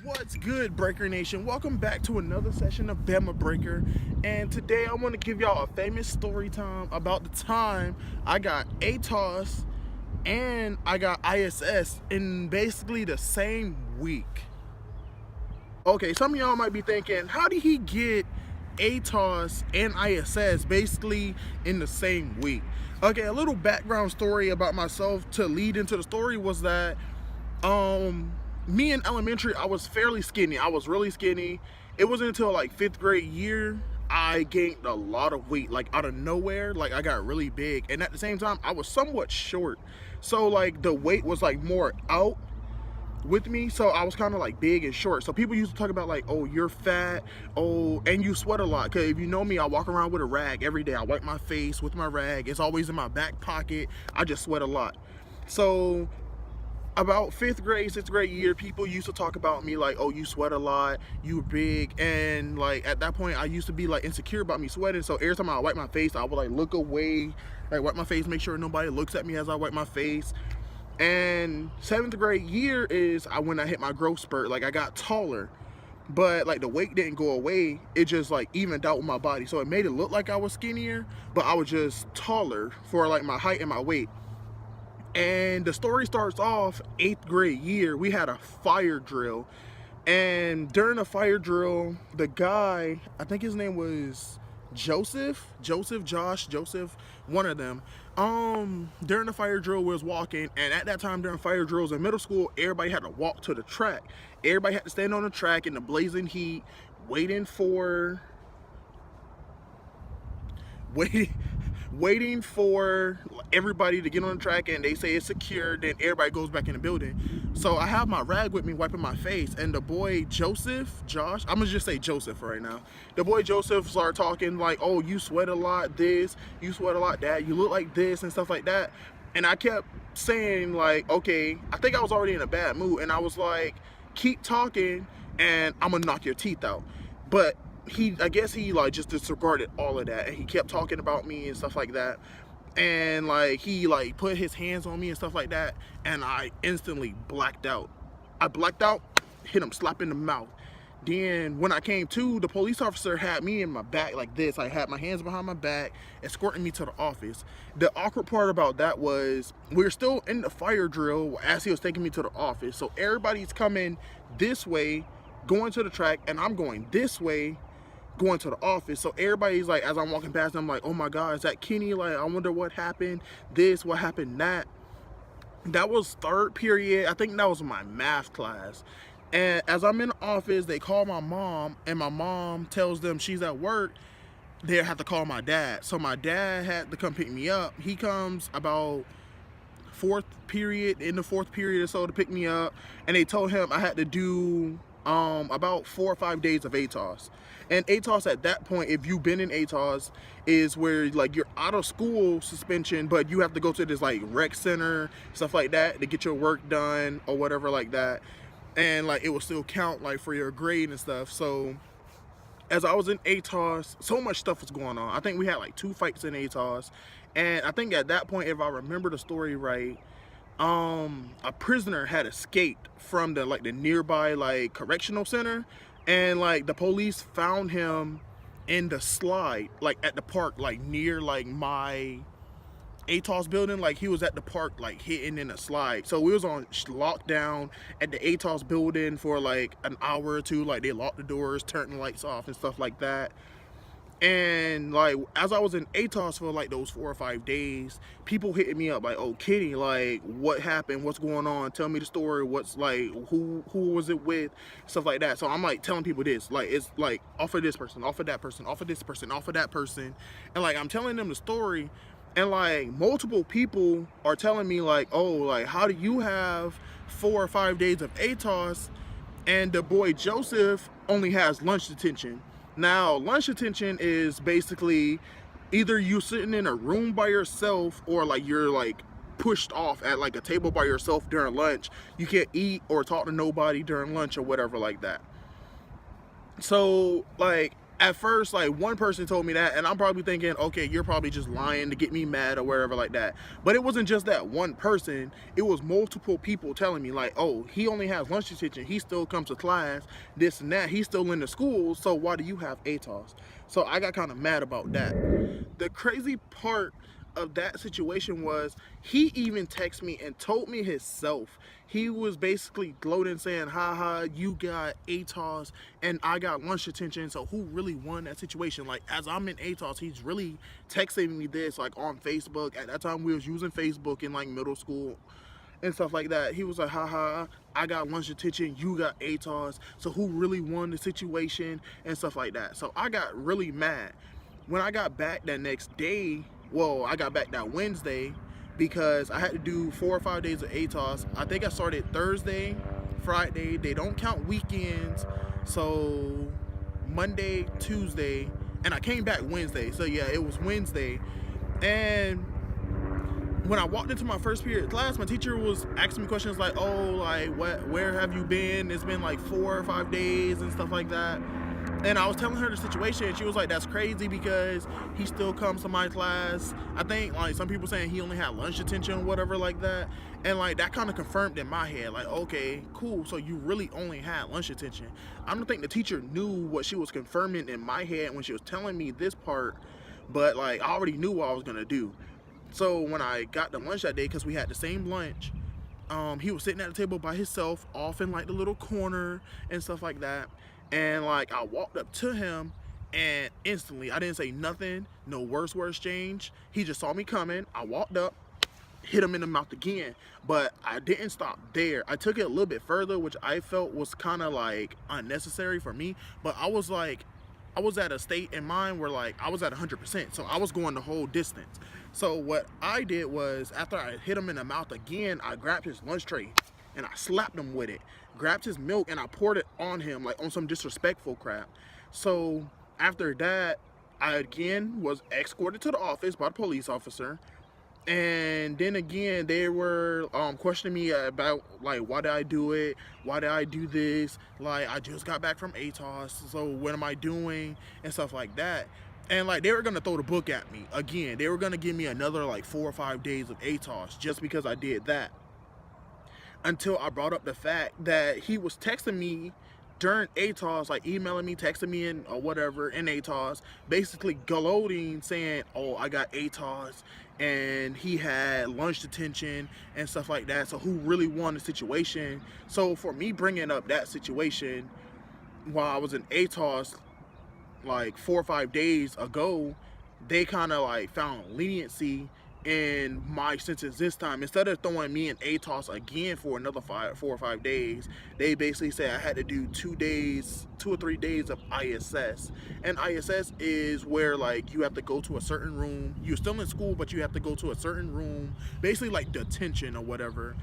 What's good, Breaker Nation? Welcome back to another session of Bama Breaker. And today I want to give y'all a famous story time about the time I got Atoss and I got ISS in basically the same week. Okay, some of y'all might be thinking, how did he get Atoss and ISS basically in the same week? Okay, a little background story about myself to lead into the story was that me in elementary, I was fairly skinny. I was really skinny. It wasn't until like 5th grade year I gained a lot of weight, like out of nowhere. Like I got really big, and at the same time I was somewhat short, so like the weight was like more out with me, so I was kind of like big and short. So people used to talk about like, oh, you're fat, oh, and you sweat a lot. Because if you know me, I walk around with a rag every day. I wipe my face with my rag. It's always in my back pocket. I just sweat a lot. So about 5th grade, 6th grade year, people used to talk about me like, oh, you sweat a lot, you big. And like at that point I used to be like insecure about me sweating, so every time I wipe my face I would like look away, like wipe my face, make sure nobody looks at me as I wipe my face. And 7th grade year is when I hit my growth spurt. Like I got taller, but like the weight didn't go away, it just like evened out with my body, so it made it look like I was skinnier, but I was just taller for like my height and my weight. And the story starts off 8th grade year. We had a fire drill, and during the fire drill, the guy, I think his name was Joseph, Josh, Joseph, one of them. During the fire drill, we was walking, and at that time during fire drills in middle school, everybody had to walk to the track. Everybody had to stand on the track in the blazing heat, waiting for everybody to get on the track, and they say it's secure, then everybody goes back in the building. So I have my rag with me wiping my face, and the boy Josh, I'm gonna just say Joseph right now. The boy Joseph started talking like, oh, you sweat a lot this, you sweat a lot that, you look like this and stuff like that. And I kept saying like, okay, I think I was already in a bad mood, and I was like, keep talking and I'm gonna knock your teeth out. But I guess he like just disregarded all of that, and he kept talking about me and stuff like that. And like he like put his hands on me and stuff like that, and I instantly blacked out. I blacked out, hit him slap in the mouth. Then when I came to, the police officer had me in my back like this. I had my hands behind my back, escorting me to the office. The awkward part about that was we were still in the fire drill as he was taking me to the office. So everybody's coming this way, going to the track, and I'm going this way, going to the office. So everybody's like, as I'm walking past them, like, oh my God, is that Kenny? Like, I wonder what happened, this, what happened, that. That was 3rd period. I think that was my math class. And as I'm in the office, they call my mom, and my mom tells them she's at work. They have to call my dad. So my dad had to come pick me up. He comes about 4th period, in the 4th period or so, to pick me up. And they told him I had to do about 4 or 5 days of Atoss. And Atoss at that point, if you've been in Atoss, is where like you're out of school suspension, but you have to go to this like rec center, stuff like that, to get your work done or whatever like that. And like it will still count like for your grade and stuff. So as I was in Atoss, so much stuff was going on. I think we had like 2 fights in Atoss, and I think at that point, if I remember the story right, a prisoner had escaped from the nearby like correctional center, and like the police found him in the slide, like at the park, like near like my Atoss building. Like he was at the park like hitting in a slide. So we was on lockdown at the Atoss building for like an hour or two. Like they locked the doors, turned the lights off and stuff like that. And like as I was in Atoss for like those 4 or 5 days, people hitting me up like, oh Kenny, like what happened, what's going on, tell me the story, what's like, who was it with, stuff like that. So I'm like telling people this, like it's like off of this person, off of that person, off of this person, off of that person, and like I'm telling them the story. And like multiple people are telling me like, oh, like how do you have 4 or 5 days of Atoss and the boy Joseph only has lunch detention? Now, lunch detention is basically either you sitting in a room by yourself, or like you're like pushed off at like a table by yourself during lunch. You can't eat or talk to nobody during lunch or whatever like that. So like at first, like, one person told me that, and I'm probably thinking, okay, you're probably just lying to get me mad or whatever like that. But it wasn't just that one person. It was multiple people telling me, like, oh, he only has lunch detention. He still comes to class, this and that. He's still in the school, so why do you have Atoss? So I got kind of mad about that. The crazy part of that situation was he even texted me and told me himself. He was basically gloating, saying, haha, you got Atoss and I got lunch detention, so who really won that situation? Like, as I'm in Atoss, he's really texting me this, like, on Facebook. At that time, we was using Facebook in, like, middle school and stuff like that. He was like, haha, I got lunch detention, you got Atoss, so who really won the situation and stuff like that. So I got really mad. When I got back that next day, well, I got back that Wednesday, because I had to do 4 or 5 days of Atoss. I think I started Thursday, Friday. They don't count weekends, so Monday, Tuesday, and I came back Wednesday. So yeah, it was Wednesday. And when I walked into my first period class, my teacher was asking me questions like, oh, like, where have you been? It's been like 4 or 5 days and stuff like that. And I was telling her the situation, and she was like, that's crazy because he still comes to my class. I think, like, some people saying he only had lunch detention or whatever like that. And, like, that kind of confirmed in my head, like, okay, cool, so you really only had lunch detention. I don't think the teacher knew what she was confirming in my head when she was telling me this part, but, like, I already knew what I was going to do. So when I got the lunch that day, because we had the same lunch, he was sitting at the table by himself, off in, like, the little corner and stuff like that. And, like, I walked up to him, and instantly, I didn't say nothing, no words were exchanged. He just saw me coming. I walked up, hit him in the mouth again, but I didn't stop there. I took it a little bit further, which I felt was kind of, like, unnecessary for me. But I was at a state in mind where, like, I was at 100%, so I was going the whole distance. So what I did was, after I hit him in the mouth again, I grabbed his lunch tray and I slapped him with it, grabbed his milk, and I poured it on him, like, on some disrespectful crap. So after that, I again was escorted to the office by the police officer. And then again, they were questioning me about, like, why did I do it? Why did I do this? Like, I just got back from Atoss, so what am I doing? And stuff like that. And, like, they were going to throw the book at me. Again, they were going to give me another, like, 4 or 5 days of Atoss just because I did that. Until I brought up the fact that he was texting me during Atoss, like, emailing me, texting me in or whatever in Atoss, basically gloating, saying, oh, I got Atoss, and he had lunch detention and stuff like that, so who really won the situation? So for me bringing up that situation while I was in Atoss, like, 4 or 5 days ago, they kind of, like, found leniency in my sentence this time. Instead of throwing me in Atoss again for another 4 or 5 days, they basically said I had to do 2 or 3 days of ISS. And ISS is where, like, you have to go to a certain room. You're still in school, but you have to go to a certain room, basically like detention or whatever.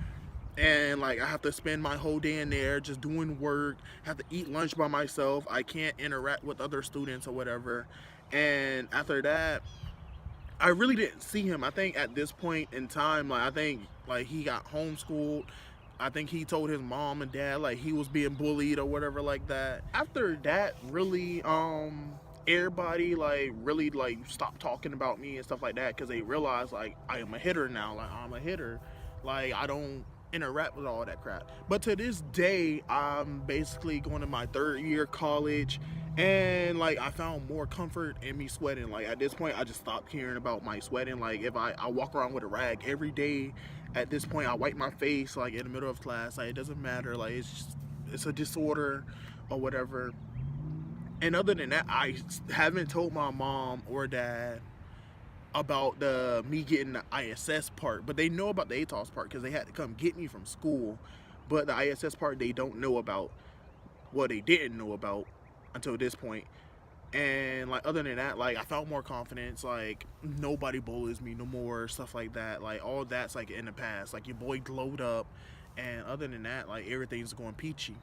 And, like, I have to spend my whole day in there just doing work, have to eat lunch by myself. I can't interact with other students or whatever. And after that, I really didn't see him. I think at this point in time, like, I think, like, he got homeschooled. I think he told his mom and dad, like, he was being bullied or whatever like that. After that, really, everybody, like, really, like, stopped talking about me and stuff like that, because they realized, like, I am a hitter now. Like, I'm a hitter. Like, I don't interact with all that crap. But to this day, I'm basically going to my 3rd year college, and, like, I found more comfort in me sweating. Like, at this point, I just stopped caring about my sweating. Like, if I walk around with a rag every day. At this point, I wipe my face, like, in the middle of class. Like, it doesn't matter. Like, it's a disorder or whatever. And other than that, I haven't told my mom or dad about me getting the ISS part, but they know about the Atoss part because they had to come get me from school. But the ISS part, they don't know about. Well, they didn't know about until this point. And, like, other than that, like, I found more confidence. Like, nobody bullies me no more, stuff like that. Like, all that's, like, in the past. Like, your boy glowed up, and other than that, like, everything's going peachy.